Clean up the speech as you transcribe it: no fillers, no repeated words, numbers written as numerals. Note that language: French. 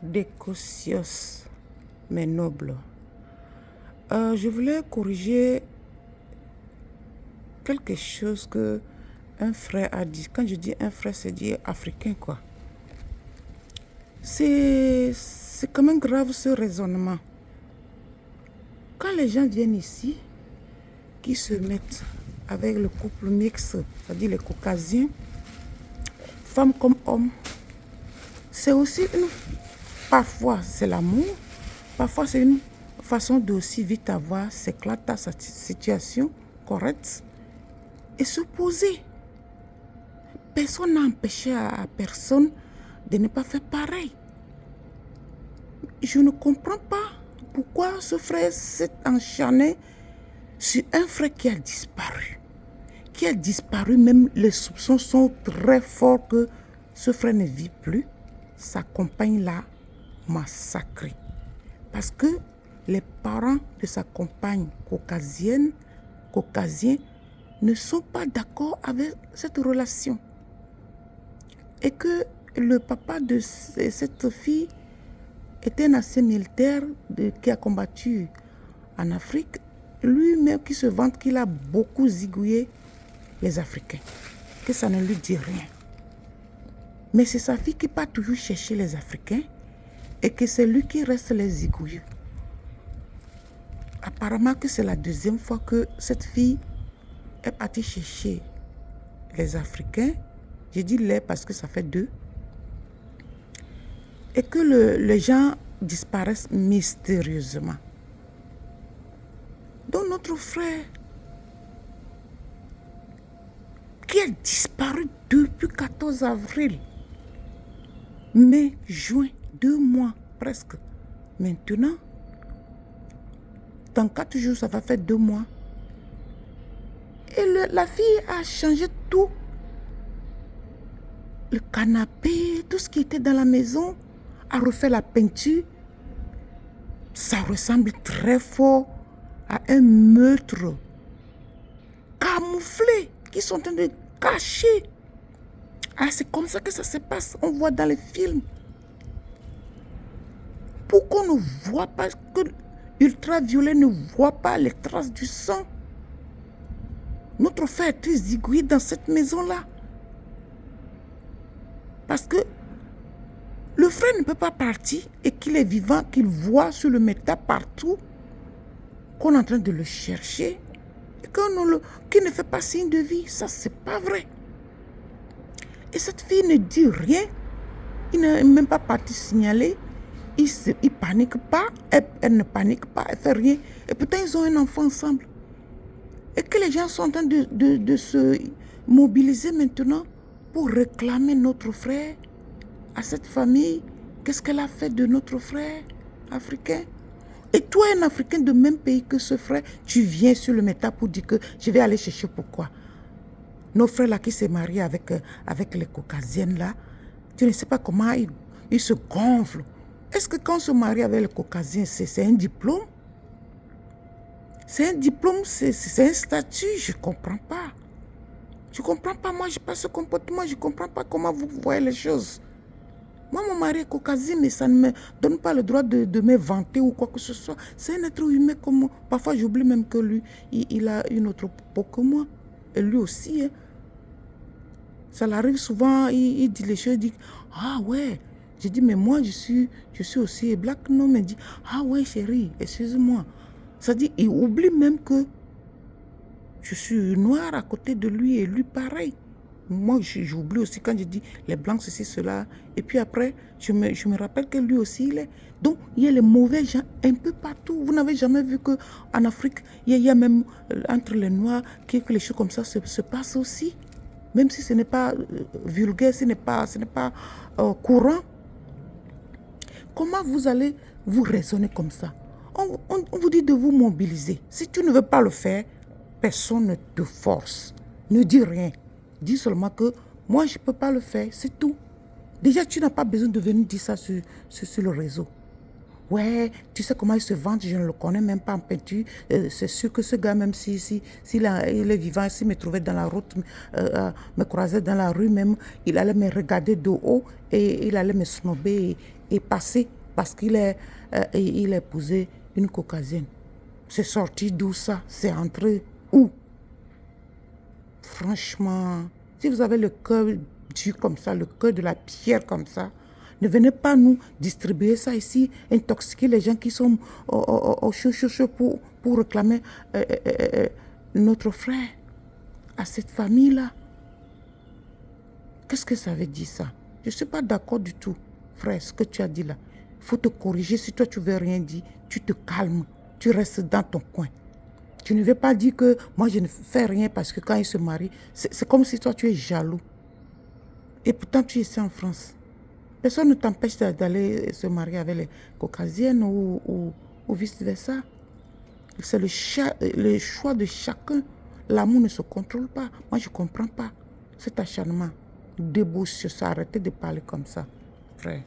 Décocios, mais noble. Je voulais corriger quelque chose que un frère a dit. Quand je dis un frère, c'est dire africain, quoi. C'est quand même grave ce raisonnement. Quand les gens viennent ici, qui se mettent avec le couple mixte, c'est-à-dire les caucasiens, femmes comme hommes, c'est aussi parfois c'est l'amour, parfois c'est une façon de aussi vite avoir, s'éclater sa situation correcte et se poser. Personne n'a empêché à personne de ne pas faire pareil. Je ne comprends pas pourquoi ce frère s'est enchaîné sur un frère qui a disparu. Qui a disparu, même les soupçons sont très forts que ce frère ne vit plus. Sa compagne l'a massacré. Parce que les parents de sa compagne caucasienne ne sont pas d'accord avec cette relation. Et que le papa de cette fille était un ancien militaire qui a combattu en Afrique, lui-même qui se vante qu'il a beaucoup zigouillé les Africains, que ça ne lui dit rien. Mais c'est sa fille qui part toujours chercher les Africains et que c'est lui qui reste les zigouilleux. Apparemment que c'est la deuxième fois que cette fille est partie chercher les Africains. J'ai dit les parce que ça fait deux. Et que les gens disparaissent mystérieusement. Donc notre frère, qui a disparu depuis 14 avril, mai, juin, 2 mois presque. Maintenant, dans 4 jours, ça va faire 2 mois. Et la fille a changé tout. Le canapé, tout ce qui était dans la maison, a refait la peinture. Ça ressemble très fort à un meurtre camouflé qui sont en train de cacher. Ah, c'est comme ça que ça se passe. On voit dans les films. Pourquoi on ne voit pas, que l'ultraviolet ne voit pas les traces du sang? Notre frère est zigouillé dans cette maison-là. Parce que le frère ne peut pas partir et qu'il est vivant, qu'il voit sur le métal partout qu'on est en train de le chercher et qu'il ne fait pas signe de vie. Ça, c'est pas vrai. Et cette fille ne dit rien. Il n'est même pas parti signaler. Il ne panique pas. Elle ne panique pas. Elle ne fait rien. Et pourtant, ils ont un enfant ensemble. Et que les gens sont en train de se mobiliser maintenant pour réclamer notre frère à cette famille. Qu'est-ce qu'elle a fait de notre frère africain? Et toi, un Africain de même pays que ce frère, tu viens sur le métal pour dire que je vais aller chercher pourquoi. Nos frères là qui s'est marié avec les caucasiennes là, tu ne sais pas comment ils se gonflent. Est-ce que quand on se marie avec les caucasiens, c'est un diplôme? C'est un diplôme, c'est un statut, je ne comprends pas. Je ne comprends pas, moi je n'ai pas ce comportement, je ne comprends pas comment vous voyez les choses. Moi, mon mari est caucasien, mais ça ne me donne pas le droit de me vanter ou quoi que ce soit. C'est un être humain comme moi. Parfois, j'oublie même que lui, il a une autre peau que moi. Et lui aussi, hein. Ça l'arrive souvent, il dit les choses, il dit « Ah ouais ». Je dis « Mais moi, je suis aussi black ». Non, mais il dit « Ah ouais, chérie, excuse-moi ». Ça dit, il oublie même que je suis noire à côté de lui et lui pareil. Moi, j'oublie aussi quand je dis les blancs, ceci, cela. Et puis après, je me rappelle que lui aussi, il est. Donc, il y a les mauvais gens un peu partout. Vous n'avez jamais vu qu'en Afrique, il y a même entre les noirs que les choses comme ça se passent aussi. Même si ce n'est pas vulgaire, ce n'est pas courant. Comment vous allez vous raisonner comme ça? On vous dit de vous mobiliser. Si tu ne veux pas le faire, personne ne te force. Ne dis rien. Dis seulement que moi, je ne peux pas le faire. C'est tout. Déjà, tu n'as pas besoin de venir dire ça sur le réseau. Ouais, tu sais comment il se vante, je ne le connais même pas en peinture. C'est sûr que ce gars, même s'il est vivant, s'il me trouvait dans la route, me croisait dans la rue même, il allait me regarder de haut et il allait me snobber est passé parce qu'il il a épousé une caucasienne. C'est sorti d'où ça? C'est entré où? Franchement, si vous avez le cœur dur comme ça, le cœur de la pierre comme ça, ne venez pas nous distribuer ça ici, intoxiquer les gens qui sont au chaud pour réclamer notre frère à cette famille-là. Qu'est-ce que ça veut dire ça? Je ne suis pas d'accord du tout, frère, ce que tu as dit là. Il faut te corriger. Si toi, tu ne veux rien dire, tu te calmes. Tu restes dans ton coin. Tu ne veux pas dire que moi, je ne fais rien parce que quand ils se marient, c'est comme si toi, tu es jaloux. Et pourtant, tu es ici en France. Personne ne t'empêche d'aller se marier avec les caucasiennes ou vice-versa. C'est le choix de chacun. L'amour ne se contrôle pas. Moi, je ne comprends pas cet acharnement. Debout sur ça, arrêtez de parler comme ça, frère.